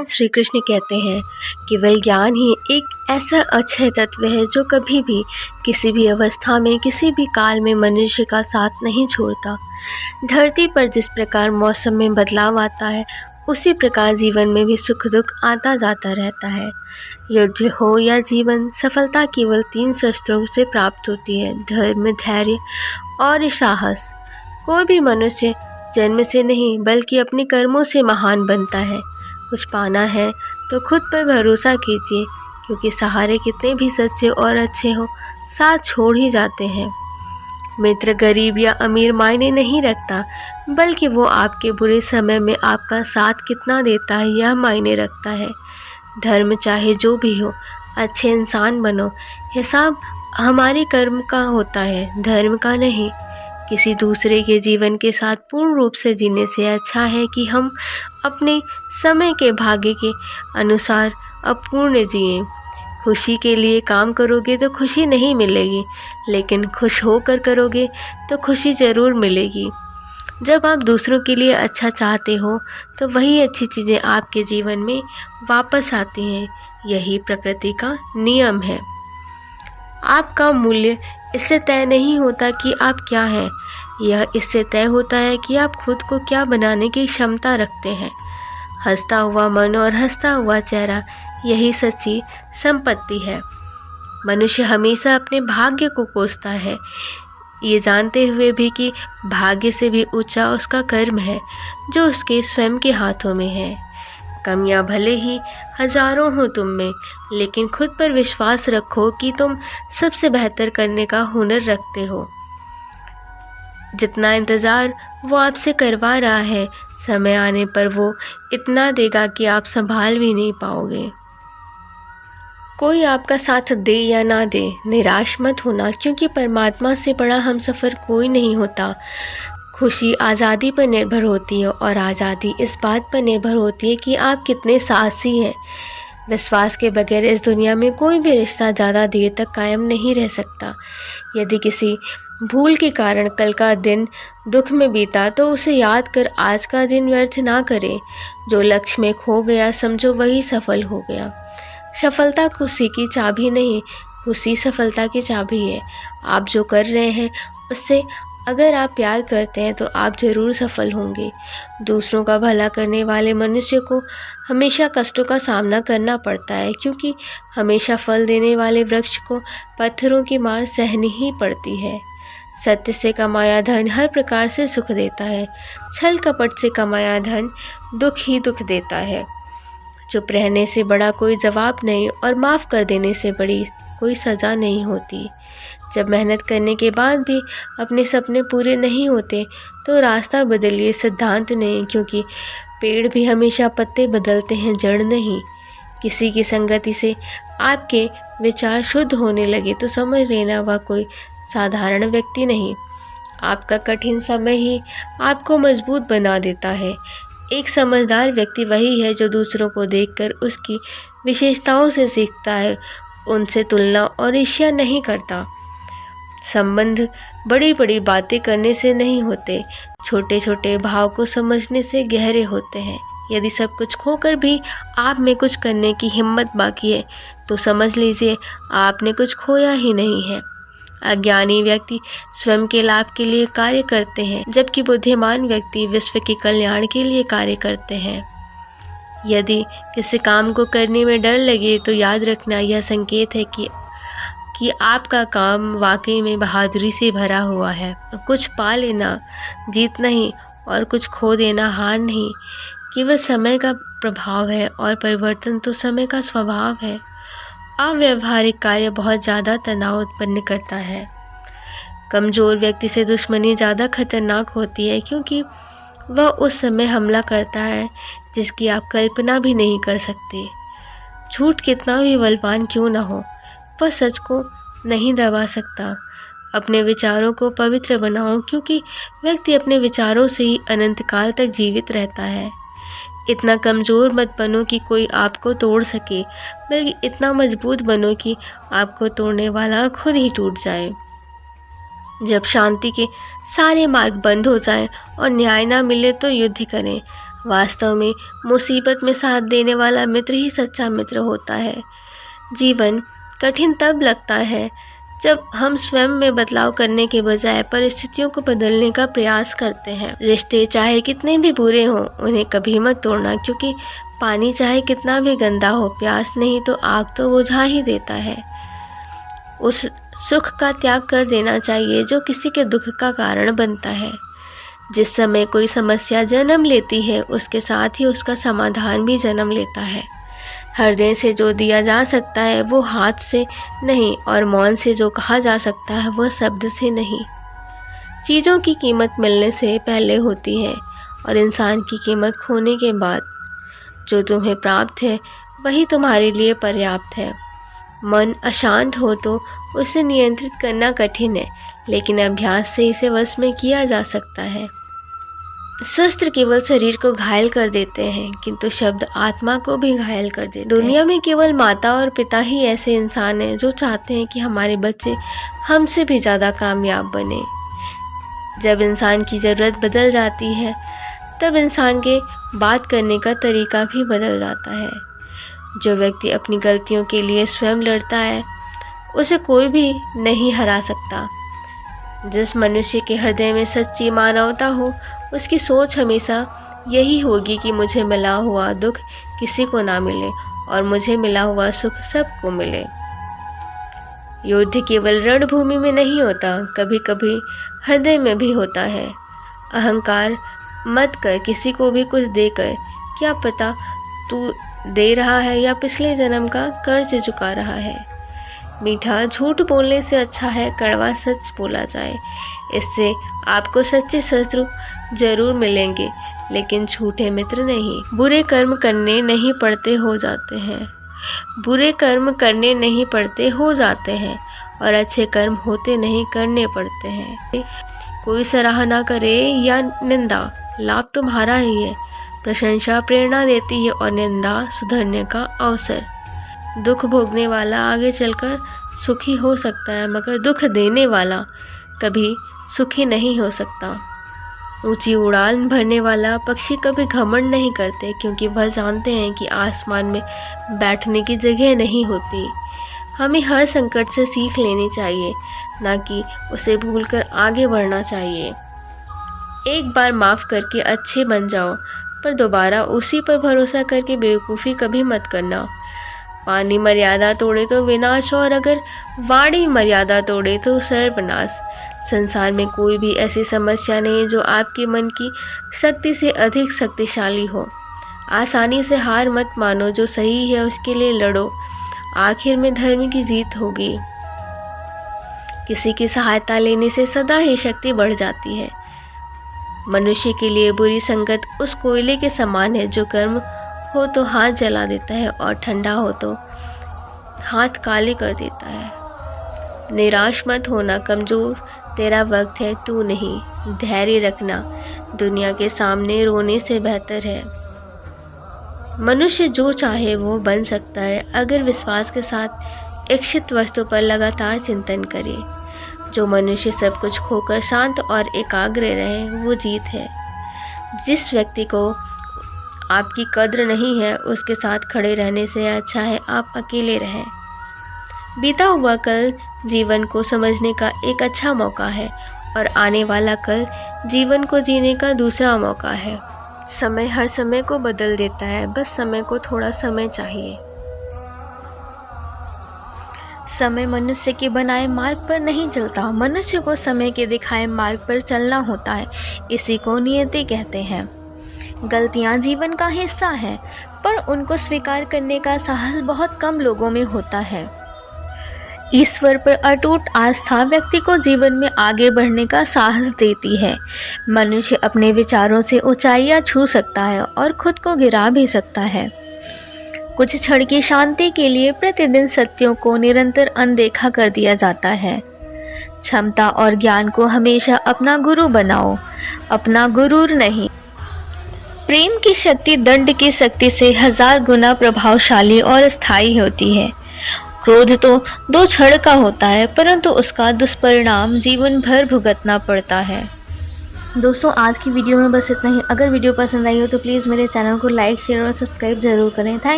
श्री कृष्ण कहते हैं, केवल ज्ञान ही एक ऐसा अक्षय तत्व है जो कभी भी किसी भी अवस्था में किसी भी काल में मनुष्य का साथ नहीं छोड़ता। धरती पर जिस प्रकार मौसम में बदलाव आता है, उसी प्रकार जीवन में भी सुख दुख आता जाता रहता है। युद्ध हो या जीवन, सफलता केवल 3 शस्त्रों से प्राप्त होती है: धर्म, धैर्य और साहस। कोई भी मनुष्य जन्म से नहीं बल्कि अपने कर्मों से महान बनता है। कुछ पाना है तो खुद पर भरोसा कीजिए, क्योंकि सहारे कितने भी सच्चे और अच्छे हो, साथ छोड़ ही जाते हैं। मित्र गरीब या अमीर मायने नहीं रखता, बल्कि वो आपके बुरे समय में आपका साथ कितना देता है यह मायने रखता है। धर्म चाहे जो भी हो, अच्छे इंसान बनो। हिसाब हमारे कर्म का होता है, धर्म का नहीं। किसी दूसरे के जीवन के साथ पूर्ण रूप से जीने से अच्छा है कि हम अपने समय के भाग्य के अनुसार अपूर्ण जिएं। खुशी के लिए काम करोगे तो खुशी नहीं मिलेगी, लेकिन खुश होकर करोगे तो खुशी ज़रूर मिलेगी। जब आप दूसरों के लिए अच्छा चाहते हो तो वही अच्छी चीज़ें आपके जीवन में वापस आती हैं। यही प्रकृति का नियम है। आपका मूल्य इससे तय नहीं होता कि आप क्या हैं, यह इससे तय होता है कि आप खुद को क्या बनाने की क्षमता रखते हैं। हंसता हुआ मन और हंसता हुआ चेहरा, यही सच्ची संपत्ति है। मनुष्य हमेशा अपने भाग्य को कोसता है, ये जानते हुए भी कि भाग्य से भी ऊंचा उसका कर्म है, जो उसके स्वयं के हाथों में है। कमियां भले ही हजारों हो तुम में, लेकिन खुद पर विश्वास रखो कि तुम सबसे बेहतर करने का हुनर रखते हो। जितना इंतज़ार वो आपसे करवा रहा है, समय आने पर वो इतना देगा कि आप संभाल भी नहीं पाओगे। कोई आपका साथ दे या ना दे, निराश मत होना, क्योंकि परमात्मा से बड़ा हमसफ़र कोई नहीं होता। खुशी आज़ादी पर निर्भर होती है, और आज़ादी इस बात पर निर्भर होती है कि आप कितने साहसी हैं। विश्वास के बगैर इस दुनिया में कोई भी रिश्ता ज़्यादा देर तक कायम नहीं रह सकता। यदि किसी भूल के कारण कल का दिन दुख में बीता, तो उसे याद कर आज का दिन व्यर्थ ना करें। जो लक्ष्य में खो गया, समझो वही सफल हो गया। सफलता खुशी की चाबी नहीं, खुशी सफलता की चाबी है। आप जो कर रहे हैं उससे अगर आप प्यार करते हैं तो आप ज़रूर सफल होंगे। दूसरों का भला करने वाले मनुष्य को हमेशा कष्टों का सामना करना पड़ता है, क्योंकि हमेशा फल देने वाले वृक्ष को पत्थरों की मार सहनी ही पड़ती है। सत्य से कमाया धन हर प्रकार से सुख देता है, छल कपट से कमाया धन दुख ही दुख देता है। चुप रहने से बड़ा कोई जवाब नहीं, और माफ़ कर देने से बड़ी कोई सज़ा नहीं होती। जब मेहनत करने के बाद भी अपने सपने पूरे नहीं होते, तो रास्ता बदलिए, सिद्धांत नहीं, क्योंकि पेड़ भी हमेशा पत्ते बदलते हैं, जड़ नहीं। किसी की संगति से आपके विचार शुद्ध होने लगे तो समझ लेना वह कोई साधारण व्यक्ति नहीं। आपका कठिन समय ही आपको मजबूत बना देता है। एक समझदार व्यक्ति वही है जो दूसरों को देखकर उसकी विशेषताओं से सीखता है, उनसे तुलना और ईर्ष्या नहीं करता। संबंध बड़ी बड़ी बातें करने से नहीं होते, छोटे छोटे भाव को समझने से गहरे होते हैं। यदि सब कुछ खोकर भी आप में कुछ करने की हिम्मत बाकी है, तो समझ लीजिए आपने कुछ खोया ही नहीं है। अज्ञानी व्यक्ति स्वयं के लाभ के लिए कार्य करते हैं, जबकि बुद्धिमान व्यक्ति विश्व के कल्याण के लिए कार्य करते हैं। यदि किसी काम को करने में डर लगे तो याद रखना यह संकेत है कि आपका काम वाकई में बहादुरी से भरा हुआ है। कुछ पा लेना जीत नहीं, और कुछ खो देना हार नहीं। केवल समय का प्रभाव है, और परिवर्तन तो समय का स्वभाव है। अव्यावहारिक कार्य बहुत ज़्यादा तनाव उत्पन्न करता है। कमज़ोर व्यक्ति से दुश्मनी ज़्यादा खतरनाक होती है, क्योंकि वह उस समय हमला करता है जिसकी आप कल्पना भी नहीं कर सकते। झूठ कितना भी बलवान क्यों ना हो, वह सच को नहीं दबा सकता। अपने विचारों को पवित्र बनाओ, क्योंकि व्यक्ति अपने विचारों से ही अनंत काल तक जीवित रहता है। इतना कमज़ोर मत बनो कि कोई आपको तोड़ सके, बल्कि इतना मजबूत बनो कि आपको तोड़ने वाला खुद ही टूट जाए। जब शांति के सारे मार्ग बंद हो जाएं और न्याय ना मिले तो युद्ध करें। वास्तव में मुसीबत में साथ देने वाला मित्र ही सच्चा मित्र होता है। जीवन कठिन तब लगता है जब हम स्वयं में बदलाव करने के बजाय परिस्थितियों को बदलने का प्रयास करते हैं। रिश्ते चाहे कितने भी बुरे हों, उन्हें कभी मत तोड़ना, क्योंकि पानी चाहे कितना भी गंदा हो, प्यास नहीं तो आग तो बुझा ही देता है। उस सुख का त्याग कर देना चाहिए जो किसी के दुख का कारण बनता है। जिस समय कोई समस्या जन्म लेती है, उसके साथ ही उसका समाधान भी जन्म लेता है। हृदय से जो दिया जा सकता है वो हाथ से नहीं, और मौन से जो कहा जा सकता है वह शब्द से नहीं। चीज़ों की कीमत मिलने से पहले होती है और इंसान की कीमत खोने के बाद। जो तुम्हें प्राप्त है वही तुम्हारे लिए पर्याप्त है। मन अशांत हो तो उसे नियंत्रित करना कठिन है, लेकिन अभ्यास से इसे वश में किया जा सकता है। शस्त्र केवल शरीर को घायल कर देते हैं, किंतु शब्द आत्मा को भी घायल कर देते हैं। दुनिया में केवल माता और पिता ही ऐसे इंसान हैं जो चाहते हैं कि हमारे बच्चे हमसे भी ज़्यादा कामयाब बने। जब इंसान की ज़रूरत बदल जाती है, तब इंसान के बात करने का तरीका भी बदल जाता है। जो व्यक्ति अपनी गलतियों के लिए स्वयं लड़ता है, उसे कोई भी नहीं हरा सकता। जिस मनुष्य के हृदय में सच्ची मानवता हो, उसकी सोच हमेशा यही होगी कि मुझे मिला हुआ दुख किसी को ना मिले और मुझे मिला हुआ सुख सबको मिले। युद्ध केवल रणभूमि में नहीं होता, कभी कभी हृदय में भी होता है। अहंकार मत कर किसी को भी कुछ देकर, क्या पता तू दे रहा है या पिछले जन्म का कर्ज चुका रहा है। मीठा झूठ बोलने से अच्छा है कड़वा सच बोला जाए। इससे आपको सच्चे शत्रु जरूर मिलेंगे, लेकिन झूठे मित्र नहीं। बुरे कर्म करने नहीं पड़ते हो जाते हैं, बुरे कर्म करने नहीं पड़ते हो जाते हैं, और अच्छे कर्म होते नहीं करने पड़ते हैं। कोई सराहना करे या निंदा, लाभ तुम्हारा ही है। प्रशंसा प्रेरणा देती है और निंदा सुधरने का अवसर। दुख भोगने वाला आगे चलकर सुखी हो सकता है, मगर दुख देने वाला कभी सुखी नहीं हो सकता। ऊंची उड़ान भरने वाला पक्षी कभी घमंड नहीं करते, क्योंकि वह जानते हैं कि आसमान में बैठने की जगह नहीं होती। हमें हर संकट से सीख लेनी चाहिए, ना कि उसे भूलकर आगे बढ़ना चाहिए। एक बार माफ़ करके अच्छे बन जाओ, पर दोबारा उसी पर भरोसा करके बेवकूफ़ी कभी मत करना। पानी मर्यादा तोड़े तो विनाश, और अगर वाणी मर्यादा तोड़े तो सर्वनाश। संसार में कोई भी ऐसी समस्या नहीं जो आपके मन की शक्ति से अधिक शक्तिशाली हो। आसानी से हार मत मानो, जो सही है उसके लिए लड़ो, आखिर में धर्म की जीत होगी। किसी की सहायता लेने से सदा ही शक्ति बढ़ जाती है। मनुष्य के लिए बुरी संगत उस कोयले के समान है जो गर्म हो तो हाथ जला देता है और ठंडा हो तो हाथ काले कर देता है। निराश मत होना कमज़ोर, तेरा वक्त है, तू नहीं। धैर्य रखना, दुनिया के सामने रोने से बेहतर है। मनुष्य जो चाहे वो बन सकता है, अगर विश्वास के साथ इच्छित वस्तु पर लगातार चिंतन करे। जो मनुष्य सब कुछ खोकर शांत और एकाग्र रहे, वो जीत है। जिस व्यक्ति को आपकी कद्र नहीं है, उसके साथ खड़े रहने से अच्छा है आप अकेले रहें। बीता हुआ कल जीवन को समझने का एक अच्छा मौका है, और आने वाला कल जीवन को जीने का दूसरा मौका है। समय हर समय को बदल देता है, बस समय को थोड़ा समय चाहिए। समय मनुष्य के बनाए मार्ग पर नहीं चलता, मनुष्य को समय के दिखाए मार्ग पर चलना होता है। इसी को नियति कहते हैं। गलतियां जीवन का हिस्सा है, पर उनको स्वीकार करने का साहस बहुत कम लोगों में होता है। ईश्वर पर अटूट आस्था व्यक्ति को जीवन में आगे बढ़ने का साहस देती है। मनुष्य अपने विचारों से ऊंचाइयां छू सकता है और खुद को गिरा भी सकता है। कुछ क्षण की शांति के लिए प्रतिदिन सत्यों को निरंतर अनदेखा कर दिया जाता है। क्षमता और ज्ञान को हमेशा अपना गुरु बनाओ, अपना गुरूर नहीं। प्रेम की शक्ति दंड की शक्ति से 1000 गुना प्रभावशाली और स्थायी होती है। क्रोध तो 2 क्षण का होता है, परंतु उसका दुष्परिणाम जीवन भर भुगतना पड़ता है। दोस्तों आज की वीडियो में बस इतना ही। अगर वीडियो पसंद आई हो तो प्लीज़ मेरे चैनल को लाइक शेयर और सब्सक्राइब ज़रूर करें। थैंक